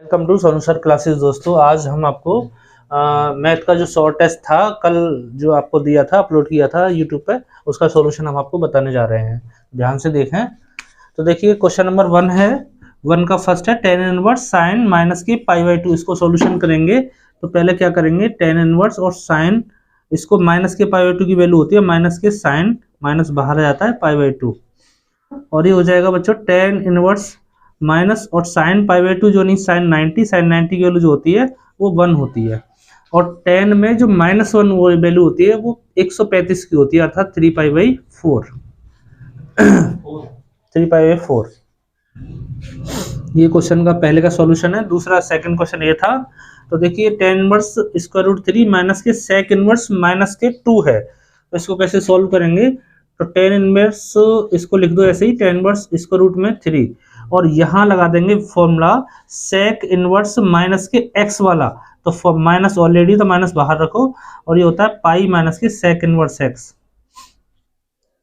Welcome to Sonu sir classes. दोस्तों, आज हम आपको मैथ का जो शॉर्ट टेस्ट था कल जो आपको दिया था, अपलोड किया था यूट्यूब पे, उसका सॉल्यूशन हम आपको बताने जा रहे हैं। ध्यान से देखें। तो देखिए, क्वेश्चन नंबर 1 है। 1 का फर्स्ट है टेन इनवर्स साइन माइनस की पाई/2। इसको सॉल्यूशन करेंगे तो पहले क्या करेंगे, टेन इनवर्स और साइन, इसको माइनस के पाई/2 की वैल्यू होती है, माइनस के साइन माइनस बाहर आ जाता है पाई/2, और ये हो जाएगा बच्चों टेन इनवर्स माइनस और साइन पाई/2 जो नहीं, साइन 90 की वैल्यू जो होती है वो 1 होती है, और टेन में जो -1 वो वैल्यू होती है वो 135 की होती है, अर्थात 3π/4 3π/4। ये क्वेश्चन का पहले का सॉल्यूशन है। दूसरा सेकंड क्वेश्चन ये था। तो देखिए, tan inverse square root 3 minus के सेक इनवर्स माइनस के 2 है, तो इसको कैसे सॉल्व करेंगे। तो टेन इनवर्स इसको लिख दो ऐसे ही, टेन इनवर्स स्क्वायर रूट में 3, और यहाँ लगा देंगे फॉर्मूला सेक इनवर्स माइनस के एक्स वाला। तो माइनस ऑलरेडी, तो माइनस बाहर रखो, और ये होता है पाई माइनस के सेक इनवर्स एक्स।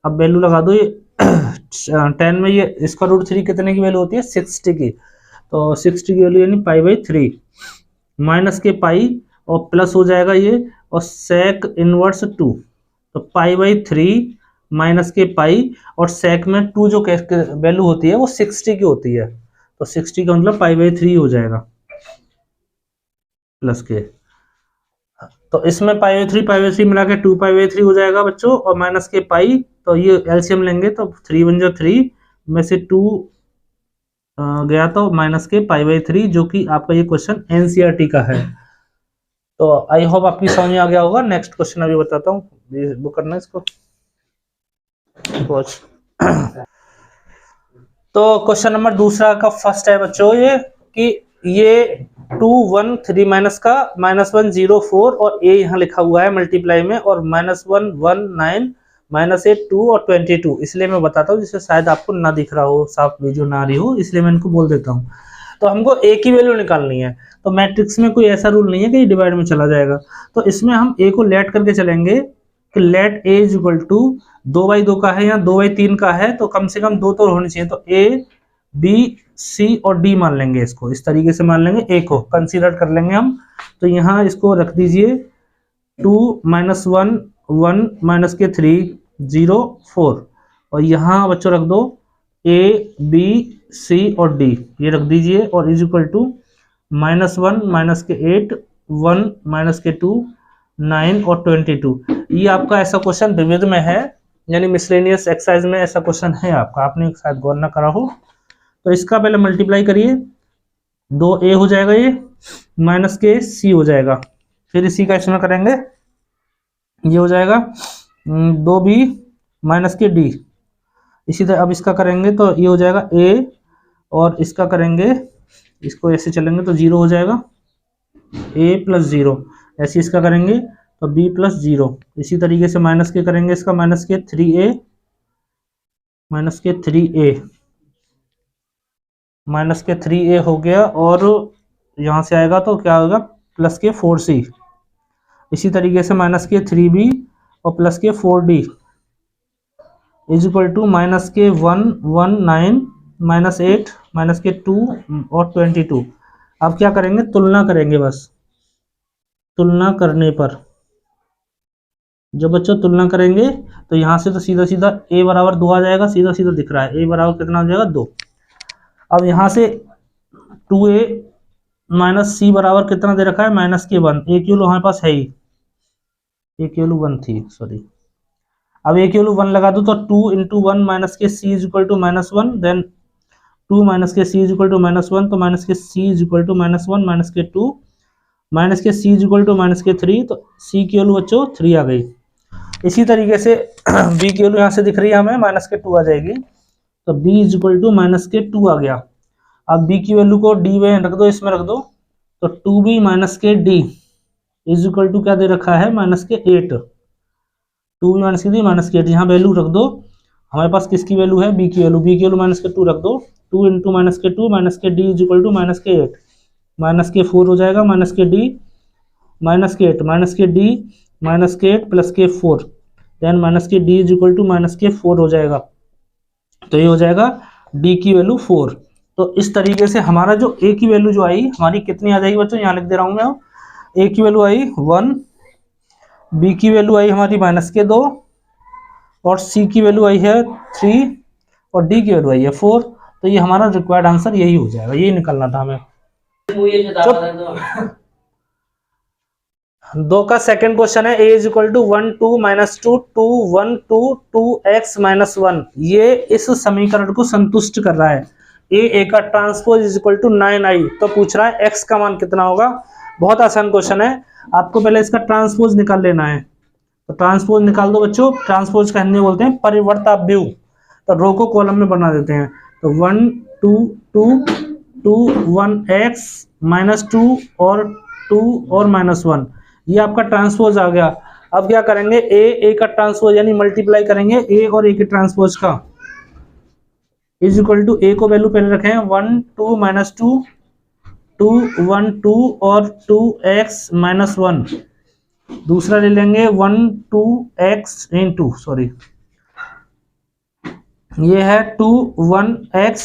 अब वैल्यू लगा दो, ये 10 में ये स्क्वायर रूट 3 कितने की वैल्यू होती है, 60 की, तो 60 की वैल्यू यानी पाई/3 माइनस के पाई, और प्लस हो जाएगा ये, और सेक इनवर्स 2, तो पाई/3 माइनस के पाई, और सेक में 2 जो वैल्यू होती है वो 60 की होती है, तो 60 का मतलब पाई/3 हो जाएगा प्लस के। तो इसमें पाई/3 मिला के 2π/3 हो जाएगा बच्चों, और माइनस के पाई, तो ये एलसीएम लेंगे तो 3 × 3 में से 2 गया, तो माइनस के पाई/3, जो कि आपका ये क्वेश्चन एनसीईआरटी का है। तो आई होप आपकी समझ में आ गया होगा। नेक्स्ट क्वेश्चन अभी बताता हूँ, वो करना है इसको। तो क्वेश्चन नंबर दूसरा का फर्स्ट है बच्चों ये, कि ये 2 1 3 माइनस का -1 0 4, और ए यहाँ लिखा हुआ है मल्टीप्लाई में, और -1 1 9 -8 2 और 22। इसलिए मैं बताता हूँ, जिससे शायद आपको ना दिख रहा हो, साफ वीडियो ना आ रही हो, इसलिए मैं इनको बोल देता हूँ। तो हमको ए की वैल्यू निकालनी है। तो मैट्रिक्स में कोई ऐसा रूल नहीं है कि डिवाइड में चला जाएगा, तो इसमें हम ए को लेट करके चलेंगे कि let A is equal to 2/2 का है या 2/3 का है, तो कम से कम 2 तो होनी चाहिए। तो ए बी सी और डी मान लेंगे, इसको इस तरीके से मान लेंगे, ए को कंसीडर कर लेंगे हम। तो यहाँ इसको रख दीजिए 2 -1 1 माइनस के 3 0 4, और यहाँ बच्चों रख दो ए बी सी और डी, ये रख दीजिए, और इज इक्वल टू -1 माइनस के 8 1 माइनस के 2 9 और 22। ये आपका ऐसा क्वेश्चन विविध में है, यानी मिसलेनियस एक्सरसाइज में ऐसा क्वेश्चन है आपका, आपने शायद गौर ना करा हो। तो इसका पहले मल्टीप्लाई करिए, 2a हो जाएगा, ये माइनस के c हो जाएगा, फिर इसी का इसमें करेंगे, ये हो जाएगा 2b माइनस के d। इसी तरह अब इसका करेंगे तो ये हो जाएगा a, और इसका करेंगे, इसको ऐसे चलेंगे तो 0 हो जाएगा, a + 0। ऐसे इसका करेंगे तो b + 0। इसी तरीके से माइनस के करेंगे, इसका माइनस के 3a माइनस के 3a माइनस के 3a हो गया, और यहाँ से आएगा तो क्या होगा, प्लस के 4c। इसी तरीके से माइनस के 3b और प्लस के 4d is equal to minus के 1 1 9 -8 माइनस के 2 और 22। अब क्या करेंगे, तुलना करेंगे, बस तुलना करने पर, जब बच्चों तुलना करेंगे तो यहाँ से तो सीधा सीधा a बराबर 2 आ जाएगा, सीधा सीधा दिख रहा है, a बराबर कितना हो जाएगा 2। अब यहाँ से 2a माइनस c बराबर कितना दे रखा है, -1। a की वैल्यू हमारे पास है ही, a की वैल्यू 1 थी, सॉरी। अब a की वैल्यू 1 लगा दो, तो 2 × 1 minus k c is equal to -1, then 2 minus k c is equal to -1, तो minus k c is equal to -1 minus k 2 minus k c is equal to -3, तो c की value बच्चों 3 आ गई। इसी तरीके से b की वैल्यू यहाँ से दिख रही है हमें, -2 आ जाएगी, तो b इज इक्वल टू -2 आ गया। अब b की वैल्यू को d में रख दो, इसमें रख दो, तो 2b minus k d is equal to क्या दे रखा है, -8। 2b माइनस के d -8, यहाँ वैल्यू रख दो, हमारे पास किसकी वैल्यू है, b की वैल्यू, -2 रख दो, 2 × -2 minus k d is equal to -8, minus k 4 हो जाएगा, माइनस के d माइनस के 8 माइनस के d माइनस के 8 प्लस के 4, then minus k d is equal to -4 हो जाएगा। तो ये हो जाएगा d की वैल्यू 4, तो इस तरीके से हमारा जो ए की वैल्यू जो आई हमारी कितनी आ जाएगी बच्चों, यहाँ लिख दे रहा हूँ मैं। ए की वैल्यू आई 1, बी की वैल्यू आई हमारी -2 और सी की वैल्यू आई है 3 और डी की वैल्यू आई है 4। तो ये हमारा रिक्वायर्ड आंसर यही हो जाएगा, यही निकलना था हमें। दो का सेकंड क्वेश्चन है, a is equal to 1 2 -2 2 1 2 2x -1। ये इस समीकरण को संतुष्ट कर रहा है। a का transpose is equal to 9i। तो पूछ रहा है x का मान कितना होगा। बहुत आसान क्वेश्चन है, आपको पहले इसका ट्रांसपोज निकाल लेना है। तो ट्रांसपोज निकाल दो बच्चों। ट्रांसपोज का हिंदी बोलते हैं परिवर्ताव्यूह। तो रो को कॉलम में बना देते हैं। तो 1 2 2 2 1x -2 और 2 और -1, ये आपका ट्रांसपोज आ गया। अब क्या करेंगे, ए का ट्रांसपोज यानी मल्टीप्लाई करेंगे ए और ए के ट्रांसपोज का। इज इक्वल टू ए को वैल्यू पहले रखें 1 2 -2 2 1 2 और 2x -1। दूसरा ले लेंगे 1 2x इंटू सॉरी ये है 2 1x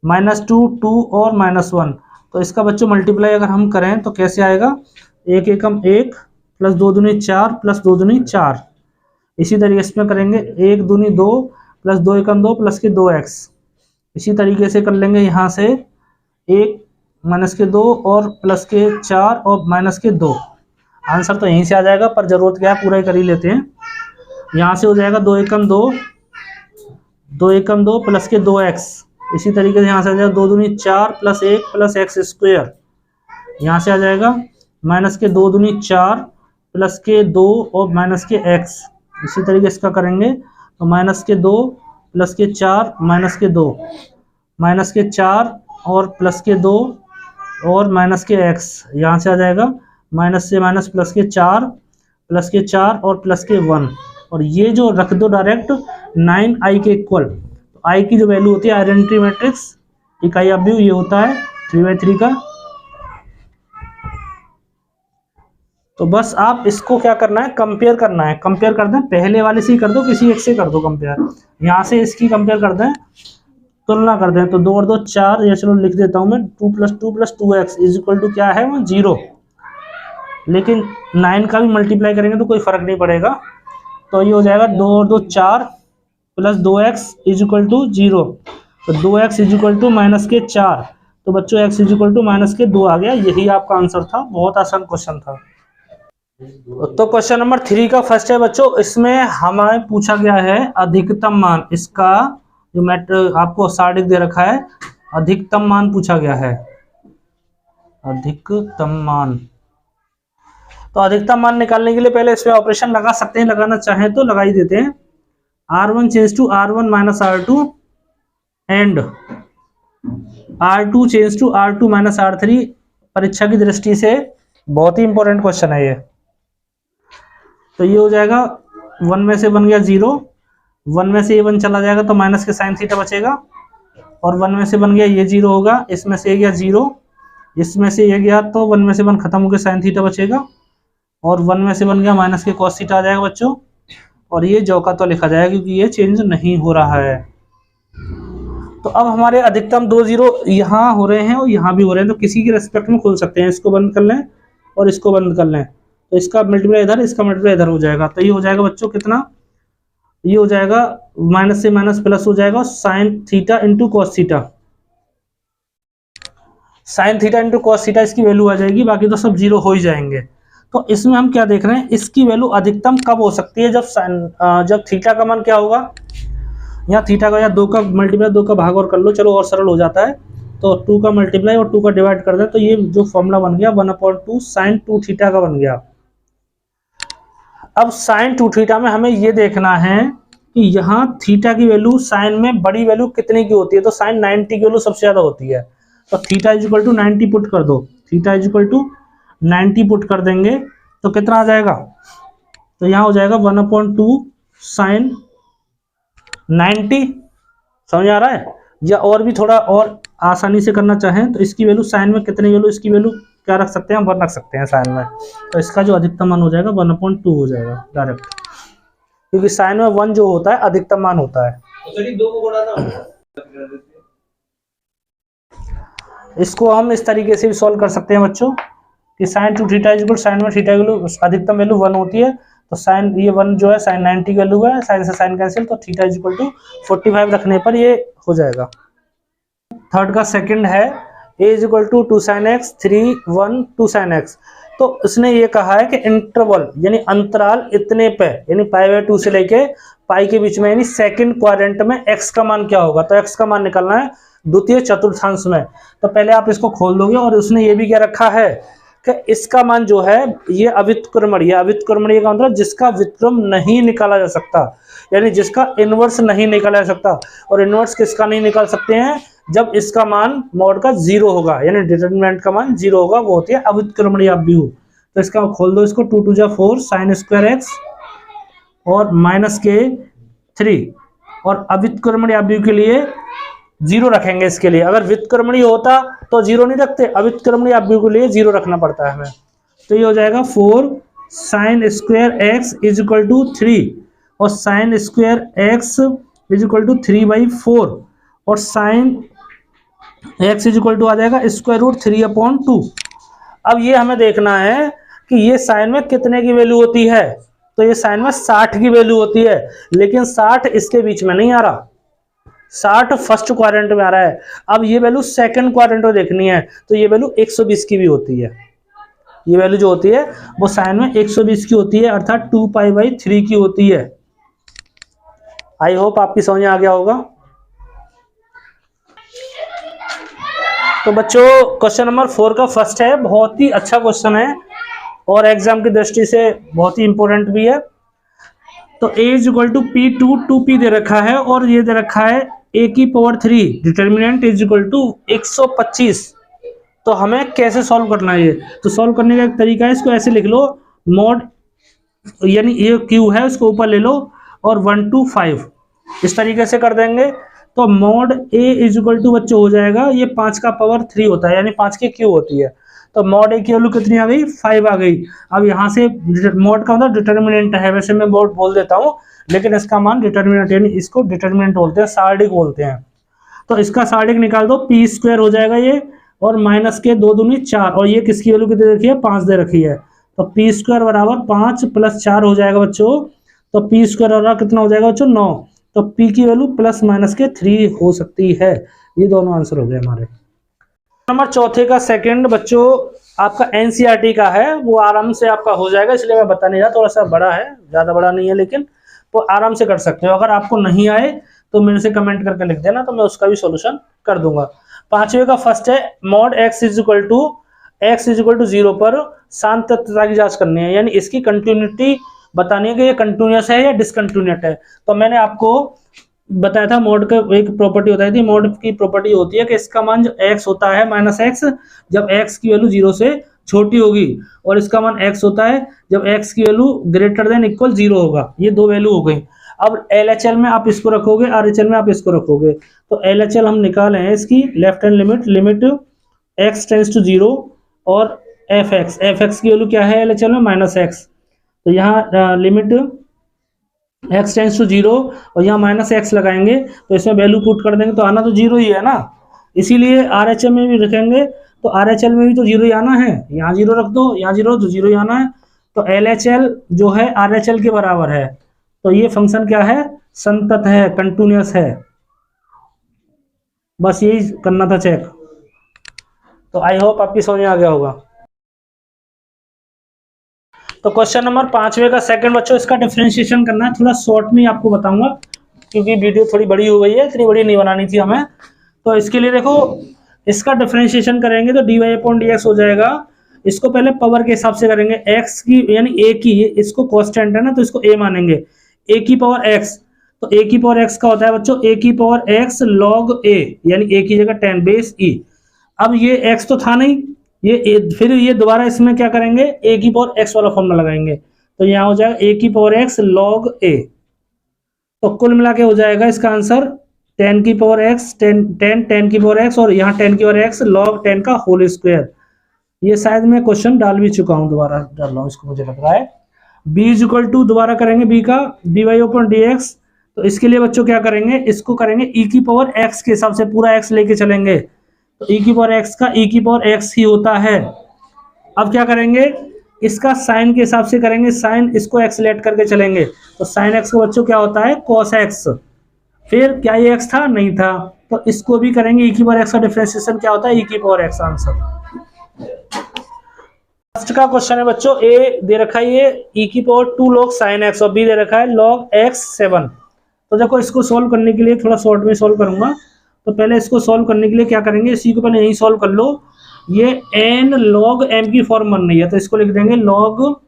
-2 2 और -1। तो इसका बच्चों मल्टीप्लाई अगर हम करें तो कैसे आएगा, 1 एकम 1 प्लस 2 दूनी 4 प्लस 2 दूनी 4। इसी तरीके से इसमें करेंगे 1 दूनी 2 प्लस 2 एकम 2 प्लस के 2x। इसी तरीके से कर लेंगे यहाँ से 1 -2 और प्लस के 4 और -2। आंसर तो यहीं से आ जाएगा, पर जरूरत क्या है पूरा ही कर ही लेते हैं। यहाँ से हो जाएगा 2 एकम 2 2 एकम 2 प्लस के 2x। इसी तरीके से यहाँ से आ जाएगा 2 दूनी 4 प्लस 1 प्लस x स्क्वायर। यहाँ से आ जाएगा माइनस के 2 दूनी 4 प्लस के 2 और माइनस के x। इसी तरीके से इसका करेंगे तो माइनस के 2 प्लस के 4 माइनस के 2 माइनस के 4 और प्लस के 2 और माइनस के x। यहाँ से आ जाएगा माइनस से माइनस प्लस के 4 प्लस के 4 और प्लस के 1। और ये जो रख दो डायरेक्ट 9i के इक्वल। तो i की जो वैल्यू होती है आइडेंटिटी मैट्रिक्स इकाई अवयव ये होता है 3/3 का। तो बस आप इसको क्या करना है, कंपेयर करना है। कंपेयर कर दें, पहले वाले से ही कर दो, किसी एक से कर दो कंपेयर। यहाँ से इसकी कंपेयर कर दें, तुलना कर दें। तो 2 और 2 4, ये चलो लिख देता हूँ मैं 2 + 2x इज इक्वल टू क्या है वो 0। लेकिन 9 का भी मल्टीप्लाई करेंगे तो कोई फर्क नहीं पड़ेगा। तो ये हो जाएगा 2 और 2 4 plus 2x is equal to 0। तो 2x इज इक्वल टू -4। तो बच्चों x इज इक्वल टू -2 आ गया। यही आपका आंसर था। बहुत आसान क्वेश्चन था। तो क्वेश्चन नंबर 3 का फर्स्ट है बच्चों, इसमें हमें पूछा गया है अधिकतम मान। इसका जो मैट्रिक्स आपको सारणी दे रखा है, अधिकतम मान पूछा गया है। अधिकतम मान, तो अधिकतम मान निकालने के लिए पहले इसमें ऑपरेशन लगा सकते हैं, लगाना चाहें तो लगा ही देते हैं। R1 change to R1 minus R2 and R2 change to R2 minus R3। परीक्षा की दृष्टि से बहुत ही इंपॉर्टेंट क्वेश्चन है ये। तो ये हो जाएगा 1 में से बन गया 0, 1 में से ये 1 चला जाएगा तो माइनस के साइन थीटा बचेगा। और 1 में से बन गया ये 0 होगा, इसमें से ये गया 0, इसमें से ये गया तो 1 में से 1 खत्म हो गया, साइन थीटा बचेगा। और 1 में से बन गया माइनस के कॉस थीटा आ जाएगा बच्चों। और ये जो का तो लिखा जाएगा क्योंकि ये चेंज नहीं हो रहा है। तो अब हमारे अधिकतम 2 0 यहाँ हो रहे हैं और यहाँ भी हो रहे हैं, तो किसी के रेस्पेक्ट में खोल सकते हैं। इसको बंद कर लें और इसको बंद कर लें, तो इसका मल्टीप्लाई इधर, इसका मल्टीप्लाई इधर हो जाएगा। तो ये हो जाएगा बच्चों कितना, ये हो जाएगा माइनस से माइनस प्लस हो जाएगा sine theta into cos theta. Sine theta into cos theta इसकी वैल्यू आ जाएगी, बाकी तो सब 0 हो ही जाएंगे। तो इसमें हम क्या देख रहे हैं, इसकी वैल्यू अधिकतम कब हो सकती है, जब थीटा का मान क्या होगा, यहाँ थीटा का या 2 का मल्टीप्लाई 2 का भाग और कर लो, चलो और सरल हो जाता है। तो 2 का मल्टीप्लाई और 2 का डिवाइड कर दें तो ये जो फॉर्मूला बन गया 1/2 साइन 2 थीटा का बन गया। अब साइन 2 थीटा में हमें ये देखना है कि यहाँ थीटा की वैल्यू साइन में बड़ी वैल्यू कितने की होती है। तो साइन 90 की वैल्यू सबसे ज्यादा होती है। तो theta is equal to 90 put कर दो, theta is equal to 90 put कर देंगे तो कितना आ जाएगा, तो यहाँ हो जाएगा 1/2 साइन 90। समझ आ रहा है। या और भी थोड़ा और आसानी से करना चाहें तो इसकी वैल्यू साइन में कितनी वैल्यू, इसकी वैल्यू क्या रख सकते हैं, 1 रख सकते हैं साइन में। तो इसका जो अधिकतम मान हो जाएगा 1/2 हो जाएगा डायरेक्ट, क्योंकि साइन में 1 जो होता है अधिकतम मान होता है। इसको हम इस तरीके से भी सॉल्व कर सकते हैं बच्चों कि साइन 2 थीटा इक्वल साइन में थीटा की वैल्यू अधिकतम वैल्यू 1 होती है, तो साइन ये 1 जो है साइन 90 की वैल्यू है, साइन से साइन कैंसिल, तो थीटा इक्वल टू 45 रखने पर ये हो जाएगा। थर्ड का सेकंड है a is equal to 2 sine x 3 1 2 sine x. तो उसने ये कहा है कि इंटरवल यानी अंतराल इतने पे यानी π/2 से लेके पाई के बीच में यानी सेकंड क्वाड्रेंट में x का मान क्या होगा, तो x का मान निकालना है द्वितीय चतुर्थांश में। तो पहले आप इसको खोल दोगे और उसने ये भी क्या रखा है कि इसका मान जो है ये अव्युत्क्रमणीय, अव्युत्क्रमणीय का मतलब जिसका व्युत्क्रम नहीं निकाला जा सकता, यानी जिसका इनवर्स नहीं निकाला जा सकता। और इनवर्स किसका नहीं निकाल सकते हैं, जब इसका मान मॉड का 0 होगा यानी डिटरमिनेंट का मान 0 होगा, वो होती है अव्युत्क्रमणीय अव्यूह। तो इसका खोल दो इसको, 2 2 4 साइन स्क्वायर एक्स और माइनस के 3, और अव्युत्क्रमणीय अव्यूह के लिए 0 रखेंगे इसके लिए। अगर व्युत्क्रमणीय होता तो 0 नहीं रखते, अव्युत्क्रमणीय अव्यूह के लिए 0 रखना पड़ता है हमें। तो ये हो जाएगा 4 sine square x is equal to 3 और sine square x is equal to 3/4 और sine x is equal to आ जाएगा स्क्वायर रूट 3/2। अब ये हमें देखना है कि ये साइन में कितने की वैल्यू होती है, तो ये साइन में 60 की वैल्यू होती है, लेकिन 60 इसके बीच में नहीं आ रहा, 60 फर्स्ट क्वाड्रेंट में आ रहा है। अब ये वैल्यू सेकंड क्वाड्रेंट में देखनी है, तो ये वैल्यू 120 की भी होती है। ये वैल्यू जो होती है वो साइन में 120 की होती है, अर्थात 2π/3 की होती है। आई होप आपकी समझ में आ गया होगा। तो बच्चों क्वेश्चन नंबर 4 का फर्स्ट है, बहुत ही अच्छा क्वेश्चन है और एग्जाम की दृष्टि से बहुत ही इंपॉर्टेंट भी है। तो a is equal to P2 2p दे रखा है और ये दे रखा है a की power 3 determinant is equal to 125। तो हमें कैसे सॉल्व करना है ये, तो सॉल्व करने का एक तरीका है, इसको ऐसे लिख लो, मॉड यानी ये q है उसको ऊपर ले लो और 1 to 5 इस तरीके से कर देंगे। तो mod a is equal to बच्चों हो जाएगा, ये 5 का पावर 3 होता है यानी 5 की q होती है, तो मॉड a की वैल्यू कितनी आ गई 5 आ गई। अब यहाँ से मॉड का मतलब डिटर्मिनेंट है, वैसे मैं मॉड बोल देता हूँ लेकिन इसका मान डिटर्मिनेंट यानी इसको डिटर्मिनेंट बोलते हैं, सार्डिक बोलते हैं। तो इसका सार्डिक निकाल दो, p स्क्वायर हो जाएगा ये और माइनस के 2 दूनी 4 और ये किसकी वैल्यू कितनी रखी है 5 दे रखी है, तो p स्क्वायर बराबर 5 + 4 हो जाएगा बच्चों। तो p स्क्वायर बराबर कितना हो जाएगा बच्चों 9, तो p की वैल्यू प्लस माइनस के 3 हो सकती है। ये दोनों आंसर हो गए हमारे। नंबर चौथे का सेकंड बच्चों आपका एनसीईआरटी का है, वो आराम से आपका हो जाएगा, इसलिए मैं बता नहीं रहा, थोड़ा सा बड़ा है, ज्यादा बड़ा नहीं है, लेकिन वो आराम से कर सकते हो। अगर आपको नहीं आए तो मेरे से कमेंट करके लिख देना, तो मैं उसका भी सॉल्यूशन कर दूंगा। पांचवे का फर्स्ट है, mod x is equal to 0 पर सांतत्यता की जांच करनी है, यानी इसकी कंटिन्यूटी बतानी है कि ये कंटिन्यूअस है या डिसकंटिन्यूट है। तो मैंने आपको बताया था मॉड का एक प्रॉपर्टी होता है, मॉड की प्रॉपर्टी होती है कि इसका मान जो x होता है -x जब x की वैल्यू 0 से छोटी होगी, और इसका मान x होता है जब x की वैल्यू ग्रेटर देन इक्वल 0 होगा। ये दो वैल्यू हो गई। अब LHL में आप इसको रखोगे, RHL में आप इसको रखोगे। तो LHL हम निकाले हैं इसकी left hand limit x tends to 0 और fx की वैल्यू क्या है LHL में -x। तो यहाँ लिमिट x टेंड्स टू 0 और यहाँ -x लगाएंगे, तो इसमें वैल्यू पुट कर देंगे तो आना तो 0 ही है ना, इसीलिए RHL में भी रखेंगे तो RHL में भी तो 0 ही आना है। यहाँ 0 रख दो, यहाँ 0 तो 0 ही आना है। तो LHL जो है RHL के बराबर है, तो ये फंक्शन क्या है संतत है, कंटिन्यूअस है। बस यही करना था चेक। तो आई होप आपकी समझ में आ गया होगा। तो क्वेश्चन नंबर 5वें का सेकंड बच्चों, इसका डिफरेंशिएशन करना है, थोड़ा शॉर्ट में आपको बताऊंगा क्योंकि वीडियो थोड़ी बड़ी हो गई है, इतनी बड़ी नहीं बनानी थी हमें। तो इसके लिए देखो, इसका डिफरेंशिएशन करेंगे तो dy/dx हो जाएगा। इसको पहले पावर के हिसाब से करेंगे, x की यानी a की, इसको कांस्टेंट है ना तो इसको a मानेंगे, a की पावर x, तो a की पावर x का होता है बच्चों a की पावर x log a, यानी a की जगह 10 बेस e। अब ये x तो था नहीं, ये फिर ये दोबारा इसमें क्या करेंगे a की पावर x वाला फॉर्मूला लगाएंगे, तो यहाँ हो जाएगा a की पावर x log a। तो कुल मिला के हो जाएगा इसका आंसर 10 की पावर x 10 की पावर x और यहाँ 10 की पावर x log 10 का होल स्क्वायर। ये शायद मैं क्वेश्चन डाल भी चुका हूँ, दोबारा डाल रहा हूँ इसको, मुझे लग रहा है। b इज इक्वल टू दोबारा करेंगे b का dy/dx। तो इसके लिए बच्चों क्या करेंगे, इसको करेंगे e की पावर x के हिसाब से पूरा x लेके चलेंगे, तो ई की पावर एक्स का ई की पावर एक्स ही होता है। अब क्या करेंगे, इसका साइन के हिसाब से करेंगे, साइन इसको एक्स लेट करके चलेंगे, तो साइन एक्स का बच्चों क्या होता है, कॉस एक्स। फिर क्या ये एक्स था, नहीं था, तो इसको भी करेंगे, ई की पावर एक्स का डिफरेंशिएशन क्या होता है, ई की पावर एक्स। आंसर फर्स्ट का क्वेश्चन है बच्चों, ए दे रखा है ये ई की पावर 2 log साइन एक्स और बी दे रखा है log एक्स 7। तो देखो इसको सोल्व करने के लिए थोड़ा शॉर्ट में सोल्व करूंगा। तो पहले इसको सोल्व करने के लिए क्या करेंगे, इसी को पहले यही सोल्व कर लो। ये एन लॉग एम की फॉर्म बन रही है, तो इसको लिख देंगे लॉग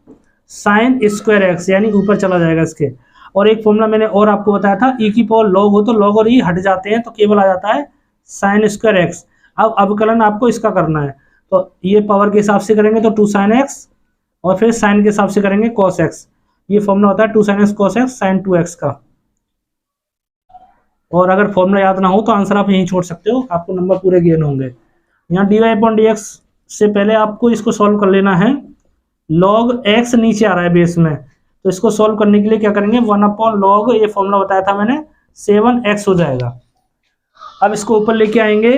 साइन स्क्वायर एक्स, यानी ऊपर चला जाएगा इसके। और एक फॉर्मूला मैंने और आपको बताया था, ई की पावर लॉग हो तो लॉग और ई हट जाते हैं, तो केवल आ जाता है साइन स्क्वायर एक्स। अब अवकलन आपको इसका करना है, तो ये पावर के हिसाब से करेंगे तो 2 sin x, और फिर साइन के हिसाब से करेंगे cos x। ये फॉर्मूला होता है 2 sin x cos x sin 2x का। और अगर फॉर्मूला याद ना हो तो आंसर आप यहीं छोड़ सकते हो, आपको नंबर पूरे गेन होंगे। यहाँ dy/dx से पहले आपको इसको सॉल्व कर लेना है। log x नीचे आ रहा है बेस में, तो इसको सॉल्व करने के लिए क्या करेंगे, 1/log, ये फॉर्मूला बताया था मैंने, 7x हो जाएगा। अब इसको ऊपर लेके आएंगे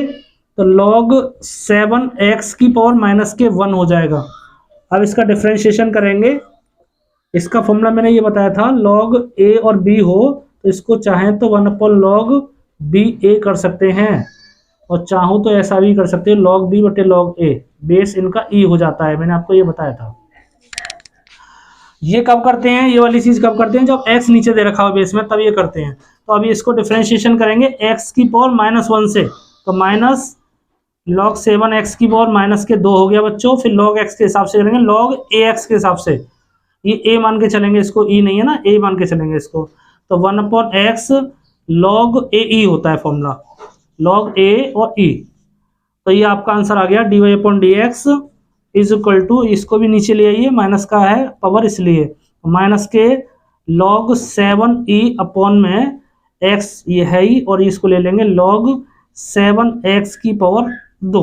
तो log 7x की पावर माइनस के 1 हो जाएगा। अब इसका डिफरेंशिएशन करेंगे, इसका फॉर्मूला मैंने ये बताया था, log a और b हो तो इसको चाहें तो 1/log ba कर सकते हैं, और चाहो तो ऐसा भी कर सकते हैं log b बटे log a, बेस इनका e हो जाता है, मैंने आपको ये बताया था। ये कब करते हैं, ये वाली चीज कब करते हैं, जब x नीचे दे रखा हो बेस में, तब ये करते हैं। तो अभी इसको डिफरेंशिएशन करेंगे x की पावर -1 से, तो माइनस log 7x की पावर माइनस के 2 हो गया बच्चों। फिर log x के हिसाब से करेंगे, log ax के हिसाब से, ये a मान के चलेंगे, इसको e नहीं है ना, a मान के चलेंगे इसको, तो 1/x log ae होता है फॉर्मूला, log a और e। तो ये आपका आंसर आ गया, dy/dx इज इक्वल टू, इसको भी नीचे ले आइए, माइनस का है पावर इसलिए, माइनस के log 7e अपॉन में x ये है ही, और इसको ले लेंगे log 7x की पावर 2।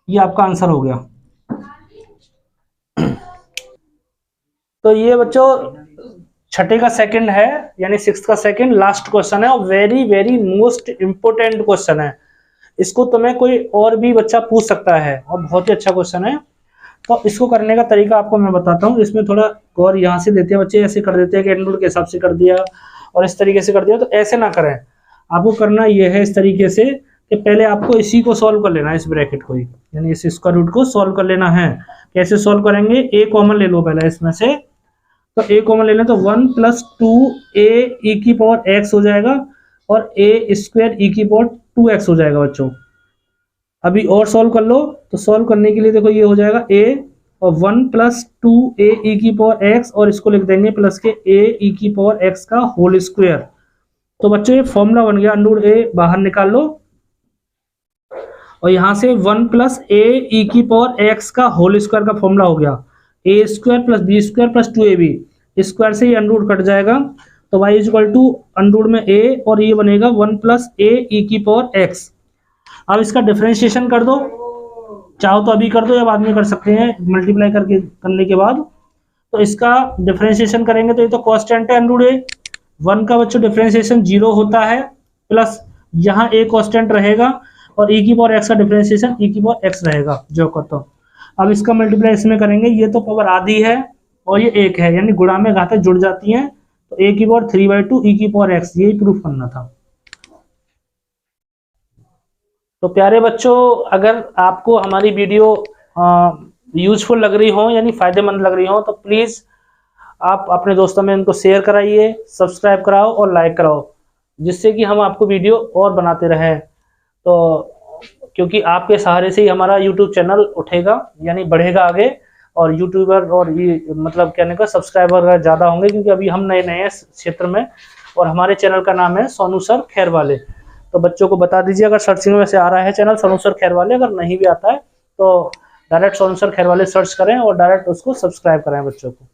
ये आपका आंसर हो गया। तो ये बच्चों छठे का सेकंड है, यानी 6th का सेकंड लास्ट क्वेश्चन है, और very very most important question है। इसको तुम्हें कोई और भी बच्चा पूछ सकता है, और बहुत ही अच्छा क्वेश्चन है। तो इसको करने का तरीका आपको मैं बताता हूँ। इसमें थोड़ा गौर यहाँ से देते हैं बच्चे, ऐसे कर देते हैं कि एंड रूल के हिसाब से कर दिया और इस तरीके से कर दिया, तो ऐसे ना करें। आपको करना यह है इस तरीके से कि पहले आपको इसी को सॉल्व कर लेना है, इस ब्रैकेट को ही, यानी इस स्क्वायर रूट को सॉल्व कर लेना है। कैसे सॉल्व करेंगे, ए कॉमन ले लो पहले इसमें से, तो ए कॉमन ले लें तो 1 + 2a e की पावर x हो जाएगा, और a स्क्वायर e की पावर 2x हो जाएगा बच्चों। अभी और सॉल्व कर लो, तो सॉल्व करने के लिए देखो ये हो जाएगा a और 1 + 2a e की पावर x, और इसको लिख देंगे प्लस के a e की पावर x का होल स्क्वायर। तो बच्चों ये फॉर्मूला बन गया, अंडर a बाहर निकाल लो, और यहाँ से 1 + a e की पावर x का होल स्क्वायर का फॉर्मूला हो गया, a² + b² + 2ab, स्क्वायर से ये अंडर कट जाएगा, तो y = अंडर में a, और ये बनेगा 1 + a e की पावर x। अब इसका डिफरेंशिएशन कर दो, चाहो तो अभी कर दो या बाद में कर सकते हैं, मल्टीप्लाई करने के बाद। तो इसका डिफरेंशिएशन करेंगे तो ये तो कांस्टेंट है, अंडर a 1 का बच्चों डिफरेंशिएशन 0 होता है, प्लस यहाँ a कांस्टेंट रहेगा, और e की पावर x का डिफरेंशिएशन e की पावर x रहेगा जो को। तो अब इसका मल्टीप्लाई इसमें करेंगे, ये तो पावर आधी है और ये 1 है, यानी गुणा में घातें जुड़ जाती हैं, तो a की पावर 3/2 e की पावर x, यही प्रूफ करना था। तो प्यारे बच्चों, अगर आपको हमारी वीडियो यूजफुल लग रही हो, यानी फायदेमंद लग रही हो, तो प्लीज़ आप अपने दोस्तों में इनको शेयर कराइए, सब्सक्राइब कराओ और लाइक कराओ, जिससे कि हम आपको वीडियो और बनाते रहें। तो क्योंकि आपके सहारे से ही हमारा यूट्यूब चैनल उठेगा, यानी बढ़ेगा आगे, और यूट्यूबर और ये मतलब कहने का सब्सक्राइबर ज़्यादा होंगे, क्योंकि अभी हम नए नए क्षेत्र में, और हमारे चैनल का नाम है सोनू सर खैरवाले। तो बच्चों को बता दीजिए, अगर सर्चिंग में से आ रहा है चैनल सोनू सर खैरवाले, अगर नहीं भी आता है तो डायरेक्ट सोनू सर खैरवाले सर्च करें और डायरेक्ट उसको सब्सक्राइब करें बच्चों को।